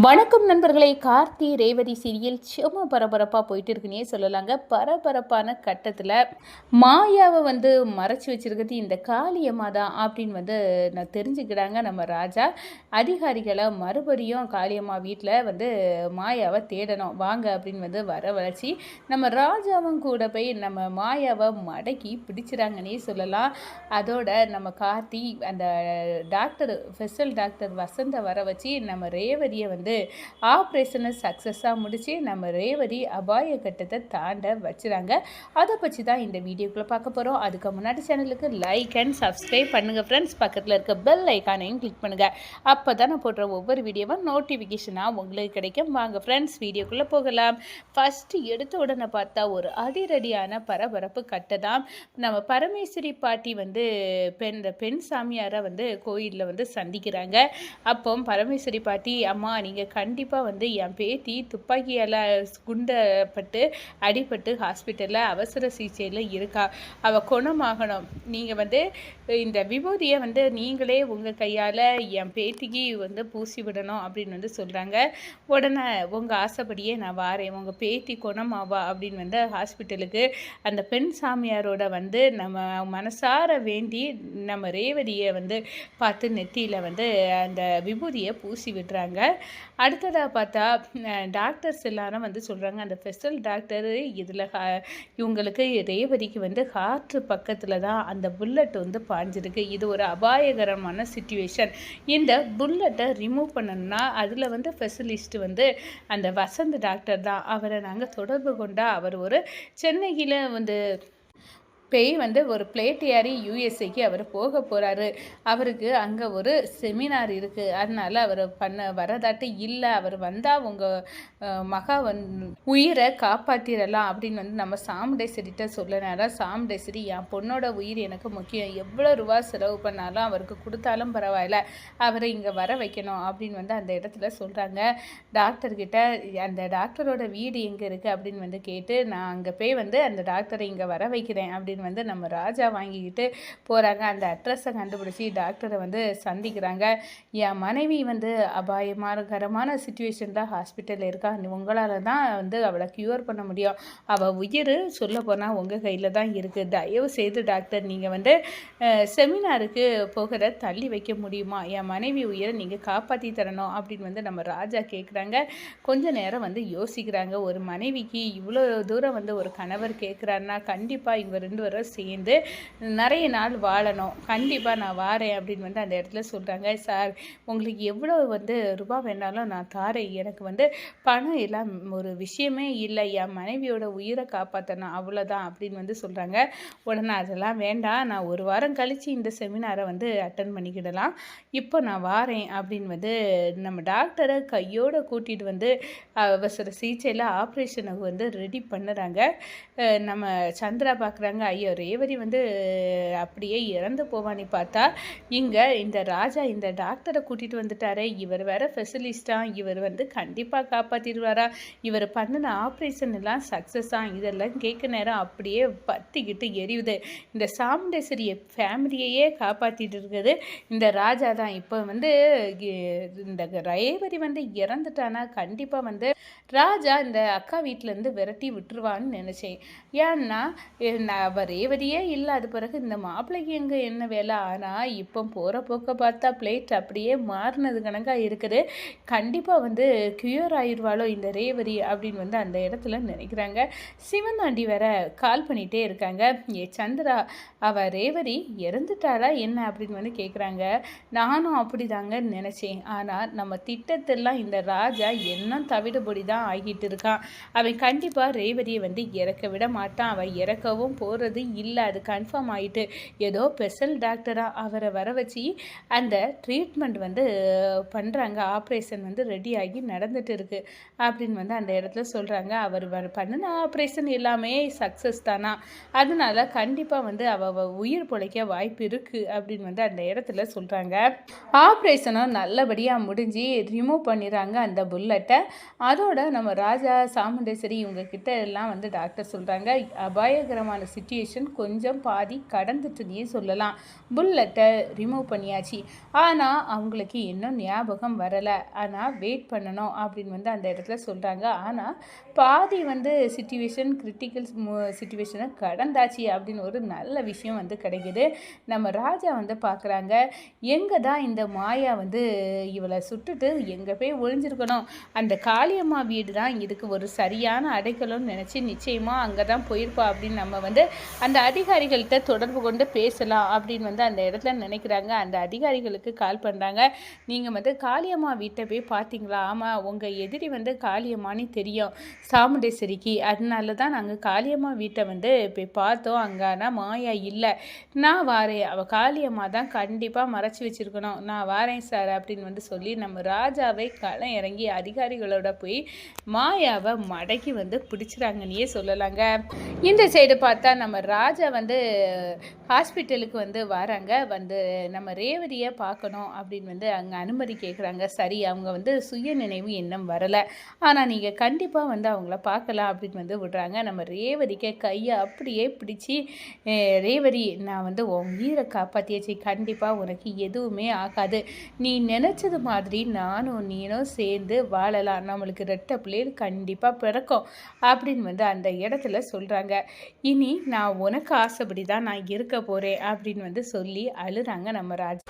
வணக்கம் நண்பர்களே. கார்த்தி ரேவதி சீரியல் சும்மா பரபரப்பாக போயிட்டு இருக்குன்னே சொல்லலாங்க. பரபரப்பான கட்டத்தில் மாயாவை மறைச்சி வச்சிருக்கிறது இந்த காளியம்மா தான் அப்படின்னு நான் தெரிஞ்சுக்கிறாங்க நம்ம ராஜா. அதிகாரிகளை மறுபடியும் காளியம்மா வீட்டில் மாயாவை தேடணும் வாங்க அப்படின்னு வரவழைச்சி நம்ம ராஜாவும் கூட போய் நம்ம மாயாவை மடக்கி பிடிச்சிறாங்கன்னே சொல்லலாம். அதோட நம்ம கார்த்தி அந்த டாக்டர் ஸ்பெஷல் டாக்டர் வசந்த வர வச்சு நம்ம ரேவதியை ஆப்ரேஷனை சக்ஸஸாக முடித்து நம்ம ரேவதி அபாய கட்டத்தை தாண்ட வச்சுறாங்க. அதை பற்றி தான் இந்த வீடியோக்குள்ளே பார்க்க போகிறோம். அதுக்கு முன்னாடி சேனலுக்கு லைக் அண்ட் சப்ஸ்கிரைப் பண்ணுங்கள் ஃப்ரெண்ட்ஸ். பக்கத்தில் இருக்க பெல் ஐக்கானையும் கிளிக் பண்ணுங்கள். அப்போ தான் நான் போடுற ஒவ்வொரு வீடியோவும் நோட்டிஃபிகேஷனாக உங்களுக்கு கிடைக்கும். வாங்க ஃப்ரெண்ட்ஸ் வீடியோக்குள்ளே போகலாம். ஃபஸ்ட்டு எடுத்த உடனே பார்த்தா ஒரு அதிரடியான பரபரப்பு கட்டை தான். நம்ம பரமேஸ்வரி பாட்டி பெண் சாமியாரை கோயிலில் சந்திக்கிறாங்க. அப்போ பரமேஸ்வரி பாட்டி, அம்மா நீங்கள் கண்டிப்பாக என் பேத்தி துப்பாக்கியால் குண்டப்பட்டு அடிபட்டு ஹாஸ்பிட்டலில் அவசர சிகிச்சையில் இருக்கா, அவள் குணமாகணும். நீங்கள் இந்த விபூதியை நீங்களே உங்கள் கையால் என் பேத்திக்கு பூசி விடணும் அப்படின்னு சொல்கிறாங்க. உடனே உங்கள் ஆசைப்படியே நான் வாரேன், உங்கள் பேத்தி குணமாவா அப்படின்னு ஹாஸ்பிட்டலுக்கு அந்த பெண் சாமியாரோட நம்ம மனசார வேண்டி நம்ம ரேவதியை பார்த்து நெத்தியில் அந்த விபூதியை பூசி விடுறாங்க. அடுத்ததாக பார்த்தா டாக்டர்ஸ் எல்லாரும் சொல்கிறாங்க, அந்த ஸ்பெஷல் டாக்டர் இதில் இவங்களுக்கு ரேவதிக்கு ஹார்ட் பக்கத்தில் தான் அந்த புல்லட் பாஞ்சிருக்கு. இது ஒரு அபாயகரமான சிச்சுவேஷன். இந்த புல்லட்டை ரிமூவ் பண்ணணும்னா அதில் ஸ்பெஷலிஸ்ட் அந்த வசந்த் டாக்டர் தான். அவரை நாங்கள் தொடர்பு கொண்டால் அவர் ஒரு சென்னையில் பேய் ஒரு பிளேட் ஏறி யூஎஸ்ஏக்கு அவர் போக போகிறாரு. அவருக்கு அங்கே ஒரு செமினார் இருக்குது. அதனால் அவர் வரதாட்டு இல்லை. அவர் வந்தால் உங்கள் மகா உயிரை காப்பாற்றிடலாம் அப்படின்னு நம்ம சாமுண்டேஸ்வரிட்ட சொல்லனாரா. சாமுண்டேஸ்வரி, என் பொண்ணோட உயிர் எனக்கு முக்கியம், எவ்வளோ ரூபா செலவு பண்ணாலும் அவருக்கு கொடுத்தாலும் பரவாயில்ல, அவரை இங்கே வர வைக்கணும் அப்படின்னு அந்த இடத்துல சொல்கிறாங்க. டாக்டர்கிட்ட அந்த டாக்டரோட வீடு எங்கே இருக்குது அப்படின்னு கேட்டு, நான் அங்கே போய் அந்த டாக்டரை இங்கே வர வைக்கிறேன் அப்படின்னு நம்ம ராஜா வாங்கிக்கிட்டு போகிறாங்க. அந்த அட்ரஸை கண்டுபிடிச்சி டாக்டரை சந்திக்கிறாங்க. என் மனைவி அபாயகரமான சிச்சுவேஷனில் ஹாஸ்பிட்டலில் இருக்கா, உங்களால் தான் அவளை க்யூர் பண்ண முடியும், அவள் உயிர் சொல்ல போனால் உங்கள் கையில் தான் இருக்குது, தயவு செய்து டாக்டர் நீங்கள் செமினாருக்கு போகிற தள்ளி வைக்க முடியுமா, என் மனைவி உயிரை நீங்கள் காப்பாற்றி தரணும் அப்படின்னு நம்ம ராஜா கேட்குறாங்க. கொஞ்ச நேரம் யோசிக்கிறாங்க. ஒரு மனைவிக்கு இவ்வளோ தூரம் ஒரு கணவர் கேட்குறாருன்னா கண்டிப்பாக இவங்க ரெண்டு சேர்ந்து நிறைய நாள் வாழணும், கண்டிப்பாக நான் வாரேன் அப்படின்னு அந்த இடத்துல சொல்கிறாங்க. சார், உங்களுக்கு எவ்வளோ ரூபா வேணாலும் நான் தாரேன், எனக்கு பணம் எல்லாம் ஒரு விஷயமே இல்லை, என் மனைவியோட உயிரை காப்பாற்றணும் அவ்வளோதான் அப்படின்னு சொல்கிறாங்க. உடனே அதெல்லாம் வேண்டாம், நான் ஒரு வாரம் கழித்து இந்த செமினாரை அட்டன் பண்ணிக்கிடலாம், இப்போ நான் வாரேன் அப்படின்னு நம்ம டாக்டரை கையோடு கூட்டிகிட்டு அவசர சிகிச்சையில் ஆப்ரேஷனுக்கு ரெடி பண்ணுறாங்க. நம்ம சந்திரா பார்க்குறாங்க, ஐயோ ரேவதி அப்படியே இறந்து போவான்னு பார்த்தா இங்கே இந்த ராஜா இந்த டாக்டரை கூட்டிகிட்டு வந்துட்டாரே, இவர் வேற ஸ்பெஷலிஸ்டாக, இவர் கண்டிப்பாக காப்பாற்றிடுவாரா, இவர் பண்ணின ஆப்ரேஷன் எல்லாம் சக்ஸஸாக, இதெல்லாம் கேட்க நேரம் அப்படியே பற்றிக்கிட்டு எரியுது. இந்த சாமுண்டேஸ்வரி ஃபேமிலியையே காப்பாற்றிட்டு இருக்குது இந்த ராஜா தான். இப்போ இந்த ரேவதி இறந்துட்டானா கண்டிப்பாக ராஜா இந்த அக்கா வீட்டிலேருந்து விரட்டி விட்டுருவான்னு நினச்சேன். ஏன்னா அவள் ரேவதியே இல்லாத பிறகு இந்த மாப்பிள்ளைக்கு எங்கே என்ன வேலை. ஆனால் இப்போ போகிற போக்க பார்த்தா பிளேட் அப்படியே மாறினது கணக்காக இருக்குது. கண்டிப்பாக க்யூர் ஆயிடுவாளோ இந்த ரேவதி அப்படின்னு அந்த இடத்துல நினைக்கிறாங்க. சிவந்தாண்டி வேற கால் பண்ணிகிட்டே இருக்காங்க. சந்திரா, அவள் ரேவதி இறந்துட்டாளா என்ன அப்படின்னு கேட்குறாங்க. நானும் அப்படி தாங்க நினச்சேன். ஆனால் நம்ம திட்டத்தெல்லாம் இந்த ராஜா என்ன தவிடுபொடி தான் ஆகிட்டு இருக்கான். அவன் கண்டிப்பாக ரேவதியை இறக்க விட மாட்டான். அவள் இறக்கவும் போகிறது இல்லை, அது கன்ஃபார்ம் ஆகிட்டு. ஏதோ ஸ்பெஷல் டாக்டராக அவரை வர வச்சு அந்த ட்ரீட்மெண்ட் பண்ணுறாங்க. ஆப்ரேஷன் ரெடி ஆகி நடந்துட்டு இருக்கு அப்படின்னு அந்த இடத்துல சொல்கிறாங்க. அவர் பண்ணின ஆப்ரேஷன் எல்லாமே சக்ஸஸ் தானா, அதனால கண்டிப்பாக அவள் உயிர் பிழைக்க வாய்ப்பு இருக்குது அப்படின்னு அந்த இடத்துல சொல்கிறாங்க. ஆப்ரேஷனும் நல்லபடியாக முடிஞ்சு ரிமூவ் பண்ணிடுறாங்க அந்த புல்லட்டை. அதோட நம்ம ராஜா சாமுண்டேஸ்வரி இவங்க கிட்ட எல்லாம் டாக்டர் சொல்கிறாங்க, அபாயகரமான சிச்சுவேஷன் சுச்சுவேஷன் கொஞ்சம் பாதி கடந்துட்டுன்னே சொல்லலாம். புல்லட்டை ரிமூவ் பண்ணியாச்சு. ஆனால் அவங்களுக்கு இன்னும் ஞாபகம் வரலை. ஆனால் வெயிட் பண்ணணும் அப்படின்னு வந்து அந்த இடத்துல சொல்கிறாங்க. ஆனால் பாதி வந்து கிரிட்டிக்கல் சுச்சுவேஷனை கடந்தாச்சு அப்படின்னு ஒரு நல்ல விஷயம் வந்து கிடைக்குது. நம்ம ராஜா வந்து பார்க்குறாங்க, எங்கே தான் இந்த மாயா வந்து இவளை சுட்டுட்டு எங்கே போய் ஒழிஞ்சிருக்கணும், அந்த காளியம்மா வீடு தான் இதுக்கு ஒரு சரியான அடைக்கலம்னு நினச்சி நிச்சயமாக அங்கே தான் போயிருப்பா அப்படின்னு நம்ம வந்து அந்த அதிகாரிகள்கிட்ட தொடர்பு கொண்டு பேசலாம் அப்படின்னு வந்து அந்த இடத்துல நினைக்கிறாங்க. அந்த அதிகாரிகளுக்கு கால் பண்ணுறாங்க. நீங்கள் வந்து காளியம்மா வீட்டை போய் பார்த்தீங்களா? ஆமாம், உங்கள் எதிரி வந்து காளியம்மான்னு தெரியும் சாமுண்டேஸ்வரிக்கு, அதனால தான் நாங்கள் காளியம்மா வீட்டை வந்து போய் பார்த்தோம். அங்கே ஆனால் மாயா இல்லை. நான் வாரேன், அவள் காளியம்மா தான் கண்டிப்பாக மறைச்சி வச்சுருக்கணும், நான் வாரேன் சார் அப்படின்னு வந்து சொல்லி நம்ம ராஜாவை களம் இறங்கி அதிகாரிகளோட போய் மாயாவை மடக்கி வந்து பிடிச்சிறாங்கன்னே சொல்லலாங்க. இந்த சைடு பார்த்தா நம்ம ராஜா வந்து ஹாஸ்பிட்டலுக்கு வந்து வராங்க. வந்து நம்ம ரேவதியை பார்க்கணும் அப்படின்னு வந்து அங்கே அனுமதி கேட்குறாங்க. சரி, அவங்க வந்து சுய நினைவு இன்னும் வரலை, ஆனால் நீங்கள் கண்டிப்பாக வந்து அவங்கள பார்க்கலாம் அப்படின்னு வந்து விடுறாங்க. நம்ம ரேவதிக்கு கையை அப்படியே பிடிச்சி, ரேவதி நான் வந்து உன் உயிரை காப்பாற்றியாச்சு, கண்டிப்பாக உனக்கு எதுவுமே ஆகாது, நீ நினச்சது மாதிரி நானும் நீனும் சேர்ந்து வாழலாம், நம்மளுக்கு ரெட்டை பிள்ளைகள் கண்டிப்பாக பிறக்கும் அப்படின்னு வந்து அந்த இடத்துல சொல்கிறாங்க. இனி நான் உனக்கு ஆசைப்படி தான் நான் இருக்க போகிறேன் அப்படின்னு வந்து சொல்லி அழுறாங்க நம்ம ராஜா.